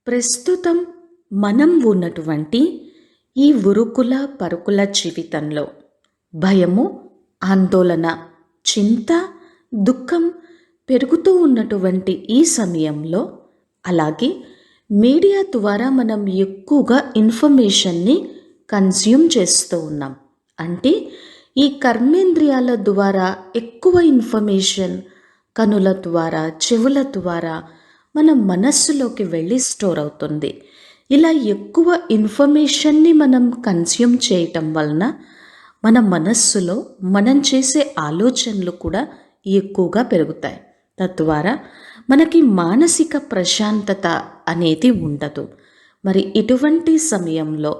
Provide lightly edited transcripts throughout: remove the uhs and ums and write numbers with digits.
ప్రస్తుతం మనం ఉన్నటువంటి ఈ ఉరుకుల పరుకుల జీవితంలో భయము, ఆందోళన, చింత, దుఃఖం పెరుగుతూ ఉన్నటువంటి ఈ సమయంలో, అలాగే మీడియా ద్వారా మనం ఎక్కువగా ఇన్ఫర్మేషన్ని కన్జ్యూమ్ చేస్తూ ఉన్నాం. అంటే ఈ కర్మేంద్రియాల ద్వారా ఎక్కువ ఇన్ఫర్మేషన్ కనుల ద్వారా, చెవుల ద్వారా మన మనస్సులోకి వెళ్ళి స్టోర్ అవుతుంది. ఇలా ఎక్కువ ఇన్ఫర్మేషన్ని మనం కన్జ్యూమ్ చేయటం వలన మన మనస్సులో మనం చేసే ఆలోచనలు కూడా ఎక్కువగా పెరుగుతాయి. తద్వారా మనకి మానసిక ప్రశాంతత అనేది ఉండదు. మరి ఇటువంటి సమయంలో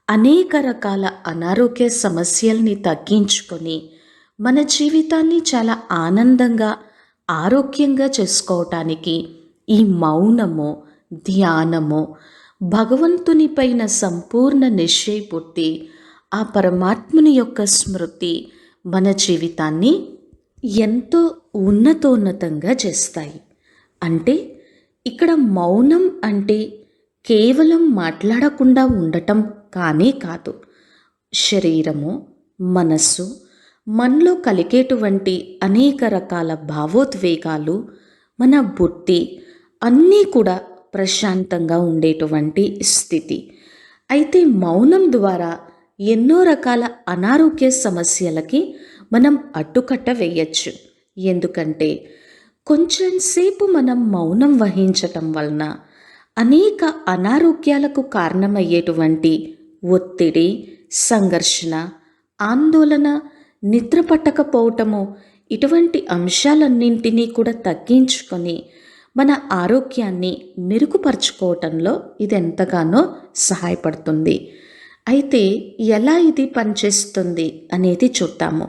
అనేక రకాల అనారోగ్య సమస్యల్ని తగ్గించుకొని మన జీవితాన్ని చాలా ఆనందంగా, ఆరోగ్యంగా చేసుకోవటానికి ఈ మౌనము, ధ్యానము, భగవంతుని పైన సంపూర్ణ నిశ్చయ పుట్టి ఆ పరమాత్ముని యొక్క స్మృతి మన జీవితాన్ని ఎంతో ఉన్నతోన్నతంగా చేస్తాయి. అంటే ఇక్కడ మౌనం అంటే కేవలం మాట్లాడకుండా ఉండటం కానీ కాదు. శరీరము, మనస్సు, మనలో కలిగేటువంటి అనేక రకాల భావోద్వేగాలు, మన బుద్ధి అన్నీ కూడా ప్రశాంతంగా ఉండేటువంటి స్థితి. అయితే మౌనం ద్వారా ఎన్నో రకాల అనారోగ్య సమస్యలకి మనం అడ్డుకట్ట వేయచ్చు. ఎందుకంటే కొంచెం సేపు మనం మౌనం వహించటం వలన అనేక అనారోగ్యాలకు కారణమయ్యేటువంటి ఒత్తిడి, సంఘర్షణ, ఆందోళన, నిద్ర పట్టకపోవటము ఇటువంటి అంశాలన్నింటినీ కూడా తగ్గించుకొని మన ఆరోగ్యాన్ని మెరుగుపరుచుకోవటంలో ఇది ఎంతగానో సహాయపడుతుంది. అయితే ఎలా ఇది పనిచేస్తుంది అనేది చూద్దాము.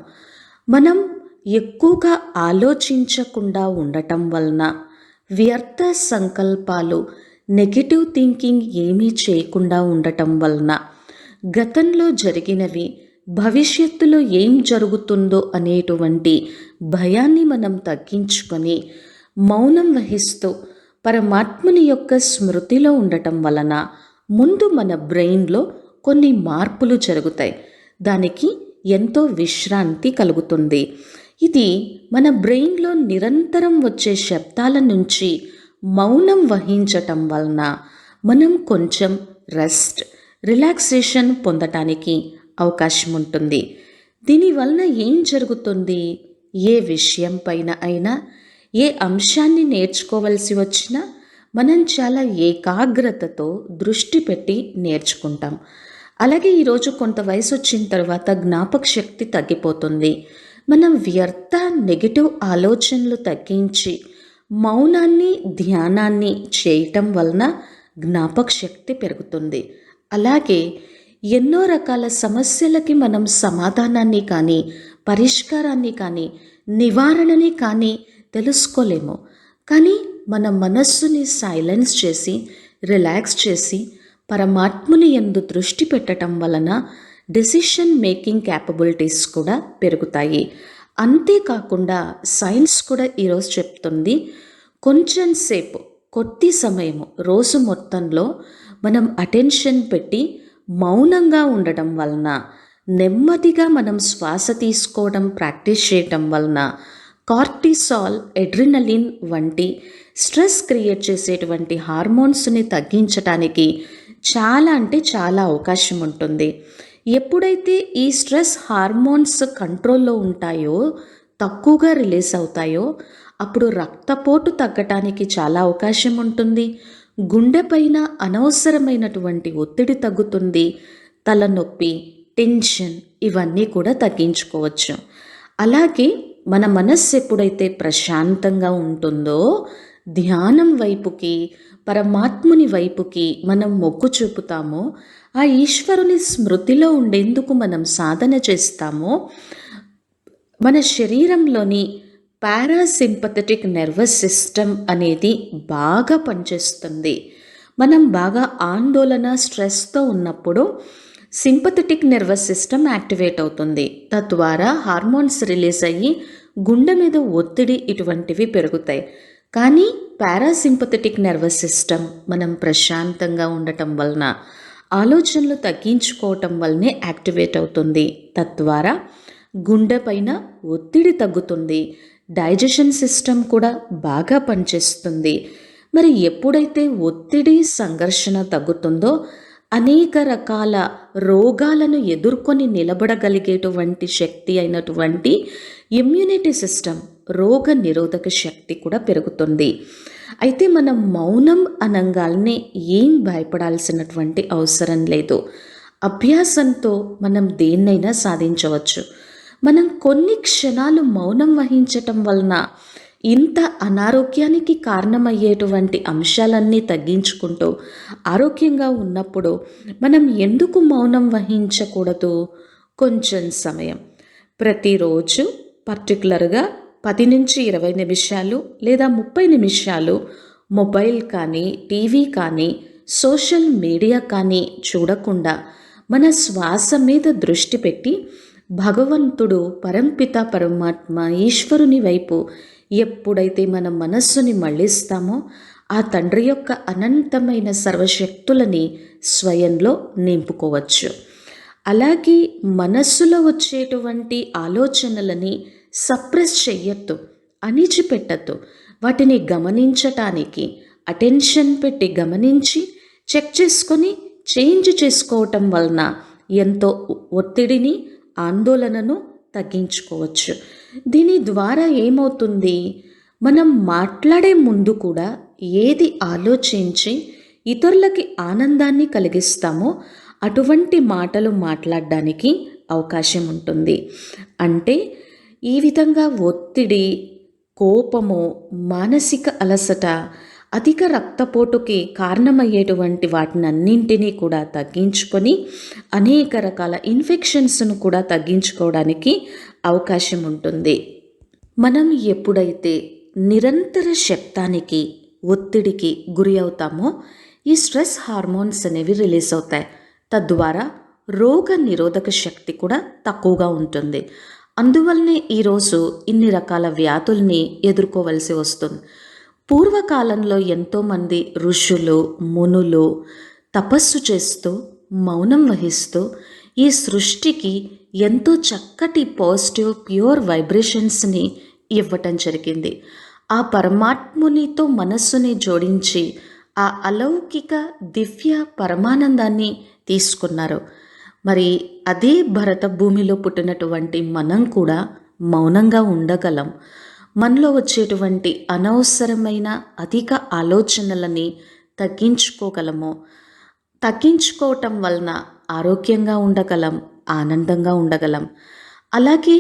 మనం ఎక్కువగా ఆలోచించకుండా ఉండటం వలన, వ్యర్థ సంకల్పాలు, నెగిటివ్ థింకింగ్ ఏమీ చేయకుండా ఉండటం వలన, గతంలో జరిగినవి భవిష్యత్తులో ఏం జరుగుతుందో అనేటువంటి భయాన్ని మనం తగ్గించుకొని మౌనం వహిస్తూ పరమాత్ముని యొక్క స్మృతిలో ఉండటం వలన ముందు మన బ్రెయిన్లో కొన్ని మార్పులు జరుగుతాయి. దానికి ఎంతో విశ్రాంతి కలుగుతుంది. ఇది మన బ్రెయిన్లో నిరంతరం వచ్చే శబ్దాల నుంచి మౌనం వహించటం వలన మనం కొంచెం రెస్ట్, రిలాక్సేషన్ పొందటానికి అవకాశం ఉంటుంది. దీనివలన ఏం జరుగుతుంది? ఏ విషయం పైన అయినా, ఏ అంశాన్ని నేర్చుకోవలసి వచ్చినా మనం చాలా ఏకాగ్రతతో దృష్టి పెట్టి నేర్చుకుంటాం. అలాగే ఈరోజు కొంత వయసు వచ్చిన తర్వాత జ్ఞాపక శక్తి తగ్గిపోతుంది. మనం వ్యర్థ నెగిటివ్ ఆలోచనలు తగ్గించి మౌనాన్ని, ధ్యానాన్ని చేయటం వలన జ్ఞాపక శక్తి పెరుగుతుంది. అలాగే ఎన్నో రకాల సమస్యలకి మనం సమాధానాన్ని కానీ, పరిష్కారాన్ని కానీ, నివారణని కానీ తెలుసుకోలేము. కానీ మన మనస్సుని సైలెన్స్ చేసి, రిలాక్స్ చేసి పరమాత్ముని యందు దృష్టి పెట్టడం వలన డెసిషన్ మేకింగ్ క్యాపబిలిటీస్ కూడా పెరుగుతాయి. అంతేకాకుండా సైన్స్ కూడా ఈరోజు చెప్తుంది, కొంచెం సేపు, కొద్ది సమయము రోజు మొత్తంలో మనం అటెన్షన్ పెట్టి మౌనంగా ఉండడం వలన, నెమ్మదిగా మనం శ్వాస తీసుకోవడం ప్రాక్టీస్ చేయటం వలన కార్టిసాల్, ఎడ్రినలిన్ వంటి స్ట్రెస్ క్రియేట్ చేసేటువంటి హార్మోన్స్ని తగ్గించడానికి చాలా అంటే చాలా అవకాశం ఉంటుంది. ఎప్పుడైతే ఈ స్ట్రెస్ హార్మోన్స్ కంట్రోల్లో ఉంటాయో, తక్కువగా రిలీజ్ అవుతాయో, అప్పుడు రక్తపోటు తగ్గటానికి చాలా అవకాశం ఉంటుంది. గుండె పైన అనవసరమైనటువంటి ఒత్తిడి తగ్గుతుంది. తలనొప్పి, టెన్షన్ ఇవన్నీ కూడా తగ్గించుకోవచ్చు. అలాగే మన మనస్సు ఎప్పుడైతే ప్రశాంతంగా ఉంటుందో, ధ్యానం వైపుకి, పరమాత్ముని వైపుకి మనం మొగ్గు చూపుతామో, ఆ ఈశ్వరుని స్మృతిలో ఉండేందుకు మనం సాధన చేస్తామో, మన శరీరంలోని పారాసింపథెటిక్ నర్వస్ సిస్టమ్ అనేది బాగా పనిచేస్తుంది. మనం బాగా ఆందోళన, స్ట్రెస్తో ఉన్నప్పుడు సింపథెటిక్ నర్వస్ సిస్టమ్ యాక్టివేట్ అవుతుంది. తద్వారా హార్మోన్స్ రిలీజ్ అయ్యి గుండె మీద ఒత్తిడి ఇటువంటివి పెరుగుతాయి. కానీ పారాసింపథెటిక్ నర్వస్ సిస్టమ్ మనం ప్రశాంతంగా ఉండటం వలన, ఆలోచనలు తగ్గించుకోవటం వల్లనే యాక్టివేట్ అవుతుంది. తద్వారా గుండె పైన ఒత్తిడి తగ్గుతుంది. డైజెషన్ సిస్టమ్ కూడా బాగా పనిచేస్తుంది. మరి ఎప్పుడైతే ఒత్తిడి, సంఘర్షణ తగ్గుతుందో అనేక రకాల రోగాలను ఎదుర్కొని నిలబడగలిగేటువంటి శక్తి అయినటువంటి ఇమ్యూనిటీ సిస్టమ్, రోగ నిరోధక శక్తి కూడా పెరుగుతుంది. అయితే మనం మౌనం అనంగాల్ని ఏం భయపడాల్సినటువంటి అవసరం లేదు. అభ్యాసంతో మనం దేన్నైనా సాధించవచ్చు. మనం కొన్ని క్షణాలు మౌనం వహించటం వలన ఇంత అనారోగ్యానికి కారణమయ్యేటువంటి అంశాలన్నీ తగ్గించుకుంటూ ఆరోగ్యంగా ఉన్నప్పుడు మనం ఎందుకు మౌనం వహించకూడదు? కొంచెం సమయం ప్రతిరోజు పర్టికులర్గా 10 నుంచి 20 నిమిషాలు లేదా 30 నిమిషాలు మొబైల్ కానీ, టీవీ కానీ, సోషల్ మీడియా కానీ చూడకుండా మన శ్వాస మీద దృష్టి పెట్టి భగవంతుడు, పరంపిత పరమాత్మ, ఈశ్వరుని వైపు ఎప్పుడైతే మన మనస్సుని మళ్ళిస్తామో ఆ తండ్రి యొక్క అనంతమైన సర్వశక్తులని స్వయంలో నింపుకోవచ్చు. అలాగే మనస్సులో వచ్చేటువంటి ఆలోచనలని సప్రెస్ చెయ్యొద్దు, అణిచిపెట్టద్దు. వాటిని గమనించటానికి అటెన్షన్ పెట్టి గమనించి చెక్ చేసుకొని చేంజ్ చేసుకోవటం వలన ఎంతో ఒత్తిడిని, ఆందోళనను తగ్గించుకోవచ్చు. దీని ద్వారా ఏమవుతుంది, మనం మాట్లాడే ముందు కూడా ఏది ఆలోచించి ఇతరులకి ఆనందాన్ని కలిగిస్తామో అటువంటి మాటలు మాట్లాడడానికి అవకాశం ఉంటుంది. అంటే ఈ విధంగా ఒత్తిడి, కోపము, మానసిక అలసట, అధిక రక్తపోటుకి కారణమయ్యేటువంటి వాటినన్నింటినీ కూడా తగ్గించుకొని అనేక రకాల ఇన్ఫెక్షన్స్ను కూడా తగ్గించుకోవడానికి అవకాశం ఉంటుంది. మనం ఎప్పుడైతే నిరంతర శబ్దానికి, ఒత్తిడికి గురి అవుతామో ఈ స్ట్రెస్ హార్మోన్స్ అనేవి రిలీజ్ అవుతాయి. తద్వారా రోగ నిరోధక శక్తి కూడా తక్కువగా ఉంటుంది. అందువల్లనే ఈరోజు ఇన్ని రకాల వ్యాధుల్ని ఎదుర్కోవలసి వస్తుంది. పూర్వకాలంలో ఎంతోమంది ఋషులు, మునులు తపస్సు చేస్తూ, మౌనం వహిస్తూ ఈ సృష్టికి ఎంతో చక్కటి పాజిటివ్, ప్యూర్ వైబ్రేషన్స్ని ఇవ్వటం జరిగింది. ఆ పరమాత్మునితో మనస్సుని జోడించి ఆ అలౌకిక దివ్య పరమానందాన్ని తీసుకున్నారు. మరి అదే భరత భూమిలో పుట్టినటువంటి మనం కూడా మౌనంగా ఉండగలం. మనలో వచ్చేటువంటి అనవసరమైన అధిక ఆలోచనలని తగ్గించుకోగలము. తగ్గించుకోవటం వలన ఆరోగ్యంగా ఉండగలం, ఆనందంగా ఉండగలం. అలాగే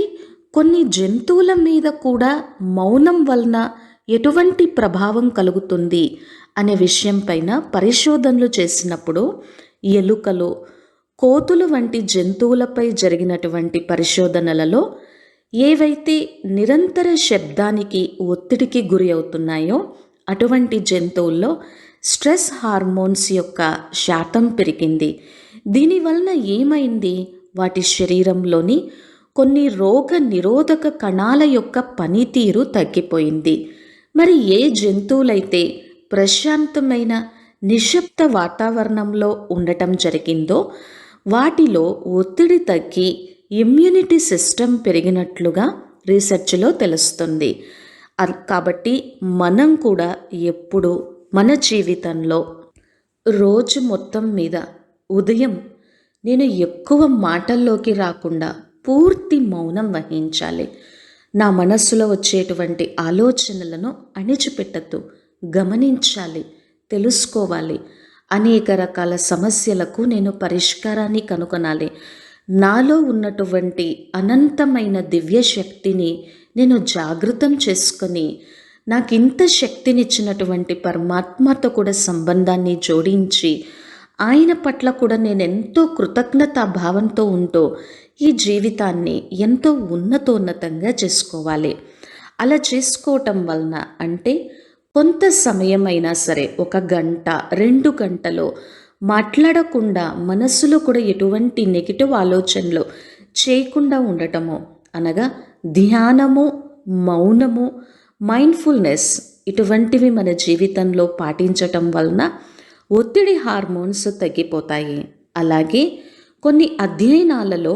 కొన్ని జంతువుల మీద కూడా మౌనం వలన ఎటువంటి ప్రభావం కలుగుతుంది అనే విషయం పైన పరిశోధనలు చేసినప్పుడు ఎలుకలు, కోతులు వంటి జంతువులపై జరిగినటువంటి పరిశోధనలలో ఏవైతే నిరంతర శబ్దానికి, ఒత్తిడికి గురి అవుతున్నాయో అటువంటి జంతువుల్లో స్ట్రెస్ హార్మోన్స్ యొక్క శాతం పెరిగింది. దీనివలన ఏమైంది, వాటి శరీరంలోని కొన్ని రోగ నిరోధక కణాల యొక్క పనితీరు తగ్గిపోయింది. మరి ఏ జంతువులైతే ప్రశాంతమైన నిశ్శబ్ద వాతావరణంలో ఉండటం జరిగిందో వాటిలో ఒత్తిడి తగ్గి ఇమ్యూనిటీ సిస్టమ్ పెరిగినట్లుగా రీసెర్చ్లో తెలుస్తుంది. కాబట్టి మనం కూడా ఎప్పుడు మన జీవితంలో రోజు మొత్తం మీద ఉదయం నేను ఎక్కువ మాటల్లోకి రాకుండా పూర్తి మౌనం వహించాలి. నా మనస్సులో వచ్చేటువంటి ఆలోచనలను అణిచిపెట్టద్దు, గమనించాలి, తెలుసుకోవాలి. అనేక రకాల సమస్యలకు నేను పరిష్కారాన్ని కనుగొనాలి. నాలో ఉన్నటువంటి అనంతమైన దివ్య శక్తిని నేను జాగృతం చేసుకొని నాకింత శక్తినిచ్చినటువంటి పరమాత్మతో కూడా సంబంధాన్ని జోడించి ఆయన పట్ల కూడా నేను ఎంతో కృతజ్ఞతా భావంతో ఉంటూ ఈ జీవితాన్ని ఎంతో ఉన్నతోన్నతంగా చేసుకోవాలి. అలా చేసుకోవటం వలన అంటే కొంత సమయమైనా సరే 1 గంట 2 గంటలో మాట్లాడకుండా మనస్సులో కూడా ఎటువంటి నెగిటివ్ ఆలోచనలు చేయకుండా ఉండటము, అనగా ధ్యానము, మౌనము, మైండ్ఫుల్నెస్, ఇటువంటివి మన జీవితంలో పాటించటం వలన ఒత్తిడి హార్మోన్స్ తగ్గిపోతాయి. అలాగే కొన్ని అధ్యయనాలలో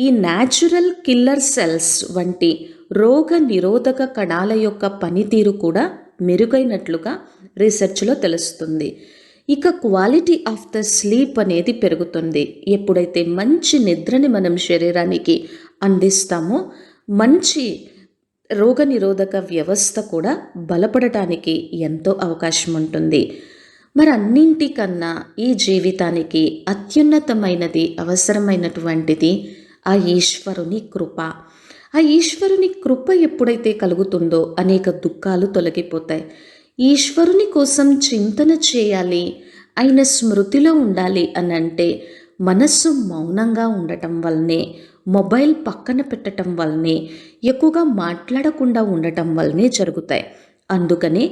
ఈ న్యాచురల్ కిల్లర్ సెల్స్ వంటి రోగ నిరోధక కణాల యొక్క పనితీరు కూడా మెరుగైనట్లుగా రీసెర్చ్లో తెలుస్తుంది. ఇక క్వాలిటీ ఆఫ్ ద స్లీప్ అనేది పెరుగుతుంది. ఎప్పుడైతే మంచి నిద్రని మనం శరీరానికి అందిస్తామో మంచి రోగనిరోధక వ్యవస్థ కూడా బలపడటానికి ఎంతో అవకాశం ఉంటుంది. మరి అన్నింటికన్నా ఈ జీవితానికి అత్యున్నతమైనది, అవసరమైనటువంటిది ఆ ఈశ్వరుని కృప. ఆ ఈశ్వరుని కృప ఎప్పుడైతే కలుగుతుందో అనేక దుఃఖాలు తొలగిపోతాయి. ఈశ్వరుని కోసం చింతన చేయాలి, ఆయన స్మృతిలో ఉండాలి అని అంటే మనస్సు మౌనంగా ఉండటం వల్లనే, మొబైల్ పక్కన పెట్టడం వల్లనే, ఎక్కువగా మాట్లాడకుండా ఉండటం వల్లనే జరుగుతాయి. అందుకనే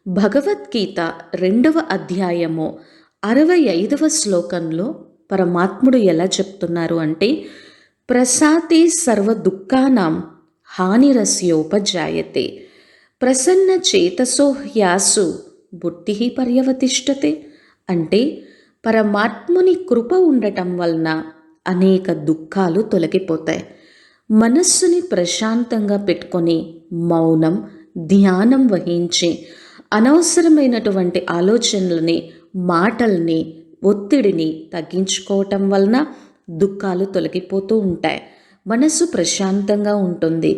భగవద్గీత 2వ అధ్యాయము 65వ శ్లోకంలో పరమాత్ముడు ఎలా చెప్తున్నారు అంటే, ప్రసాతే సర్వ దుఃఖానాం హానిరస్యోపజాయతే ప్రసన్న చేతసో హ్యాసు బుద్ధి పర్యవతిష్టతే. అంటే పరమాత్ముని కృప ఉండటం వలన అనేక దుఃఖాలు తొలగిపోతాయి. మనస్సుని ప్రశాంతంగా పెట్టుకొని మౌనం, ధ్యానం వహించి అనవసరమైనటువంటి ఆలోచనలని, మాటల్ని, ఒత్తిడిని తగ్గించుకోవటం వలన దుఃఖాలు తొలగిపోతూ ఉంటాయి. మనస్సు ప్రశాంతంగా ఉంటుంది.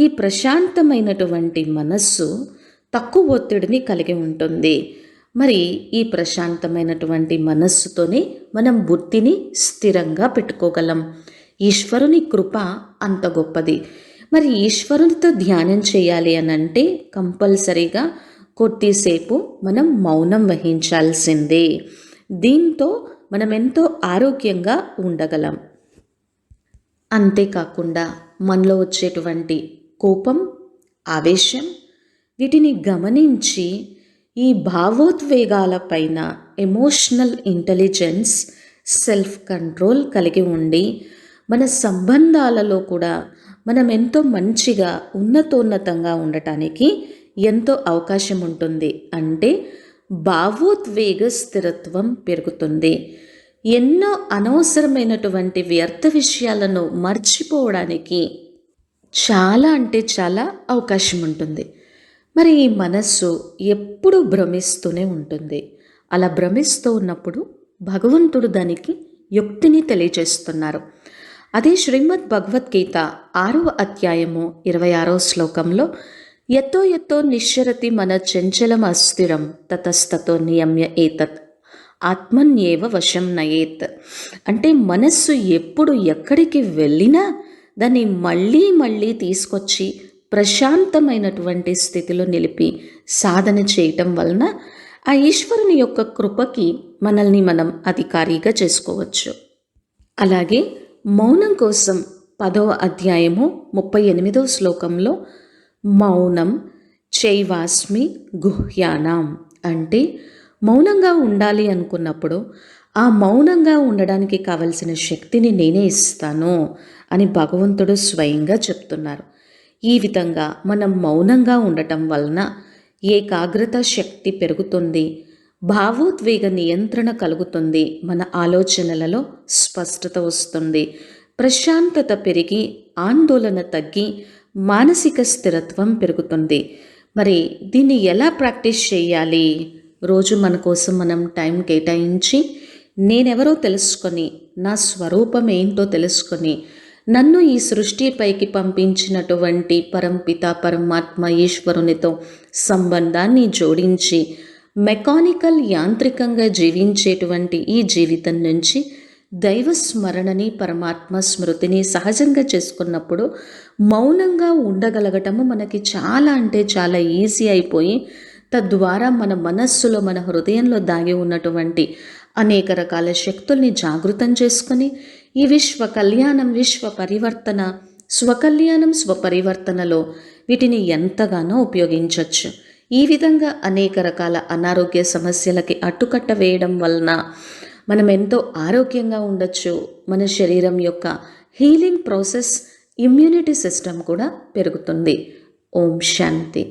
ఈ ప్రశాంతమైనటువంటి మనస్సు తక్కువ ఒత్తిడిని కలిగి ఉంటుంది. మరి ఈ ప్రశాంతమైనటువంటి మనస్సుతోనే మనం బుద్ధిని స్థిరంగా పెట్టుకోగలం. ఈశ్వరుని కృప అంత గొప్పది. మరి ఈశ్వరునితో ధ్యానం చేయాలి అని అంటే కంపల్సరీగా కొద్దిసేపు మనం మౌనం వహించాల్సిందే. దీంతో మనం ఎంతో ఆరోగ్యంగా ఉండగలం. అంతేకాకుండా మనలో వచ్చేటువంటి కోపం, ఆవేశం వీటిని గమనించి ఈ భావోద్వేగాలపైన ఎమోషనల్ ఇంటెలిజెన్స్, సెల్ఫ్ కంట్రోల్ కలిగి ఉండి మన సంబంధాలలో కూడా మనం ఎంతో మంచిగా ఉన్నతోన్నతంగా ఉండటానికి ఎంతో అవకాశం ఉంటుంది. అంటే భావోద్వేగ స్థిరత్వం పెరుగుతుంది. ఎన్నో అనవసరమైనటువంటి వ్యర్థ విషయాలను మర్చిపోవడానికి చాలా అంటే చాలా అవకాశం ఉంటుంది. మరి ఈ మనస్సు ఎప్పుడూ భ్రమిస్తూనే ఉంటుంది. అలా భ్రమిస్తూ ఉన్నప్పుడు భగవంతుడు దానికి యుక్తిని తెలియజేస్తున్నారు. అదే శ్రీమద్ భగవద్గీత 6వ అధ్యాయము 26వ శ్లోకంలో యతో యతో నిశ్చరతి మన చంచలం అస్థిరం తతస్తతో నియమ్య ఏతత్ ఆత్మన్యేవ వశం నయేత్. అంటే మనస్సు ఎప్పుడు ఎక్కడికి వెళ్ళినా దాన్ని మళ్ళీ మళ్ళీ తీసుకొచ్చి ప్రశాంతమైనటువంటి స్థితిలో నిలిపి సాధన చేయటం వలన ఆ ఈశ్వరుని యొక్క కృపకి మనల్ని మనం అధికారిగా చేసుకోవచ్చు. అలాగే మౌనం కోసం 10వ అధ్యాయము 38వ శ్లోకంలో మౌనం చైవాస్మి గుహ్యానాం అంటే మౌనంగా ఉండాలి అనుకున్నప్పుడు ఆ మౌనంగా ఉండడానికి కావలసిన శక్తిని నేనే ఇస్తాను అని భగవంతుడు స్వయంగా చెప్తున్నారు. ఈ విధంగా మనం మౌనంగా ఉండటం వలన ఏకాగ్రత శక్తి పెరుగుతుంది, భావోద్వేగ నియంత్రణ కలుగుతుంది, మన ఆలోచనలలో స్పష్టత వస్తుంది, ప్రశాంతత పెరిగి ఆందోళన తగ్గి మానసిక స్థిరత్వం పెరుగుతుంది. మరి దీన్ని ఎలా ప్రాక్టీస్ చేయాలి? రోజు మన కోసం మనం టైం కేటాయించి నేనెవరో తెలుసుకొని, నా స్వరూపం ఏంటో తెలుసుకొని, నన్ను ఈ సృష్టిపైకి పంపించినటువంటి పరంపిత పరమాత్మ ఈశ్వరునితో సంబంధాన్ని జోడించి మెకానికల్ యాంత్రికంగా జీవించేటువంటి ఈ జీవితం నుంచి దైవ స్మరణని, పరమాత్మ స్మృతిని సహజంగా చేసుకున్నప్పుడు మౌనంగా ఉండగలగటము మనకి చాలా అంటే చాలా ఈజీ అయిపోయి తద్వారా మన మనస్సులో, మన హృదయంలో దాగి ఉన్నటువంటి అనేక రకాల శక్తుల్ని జాగృతం చేసుకొని ఈ విశ్వ కళ్యాణం, విశ్వ పరివర్తన, స్వకల్యాణం, స్వపరివర్తనలో వీటిని ఎంతగానో ఉపయోగించవచ్చు. ఈ విధంగా అనేక రకాల అనారోగ్య సమస్యలకి అడ్డుకట్ట వేయడం వలన మనం ఎంతో ఆరోగ్యంగా ఉండొచ్చు. మన శరీరం యొక్క హీలింగ్ ప్రాసెస్, ఇమ్యూనిటీ సిస్టమ్ కూడా పెరుగుతుంది. ఓం శాంతి.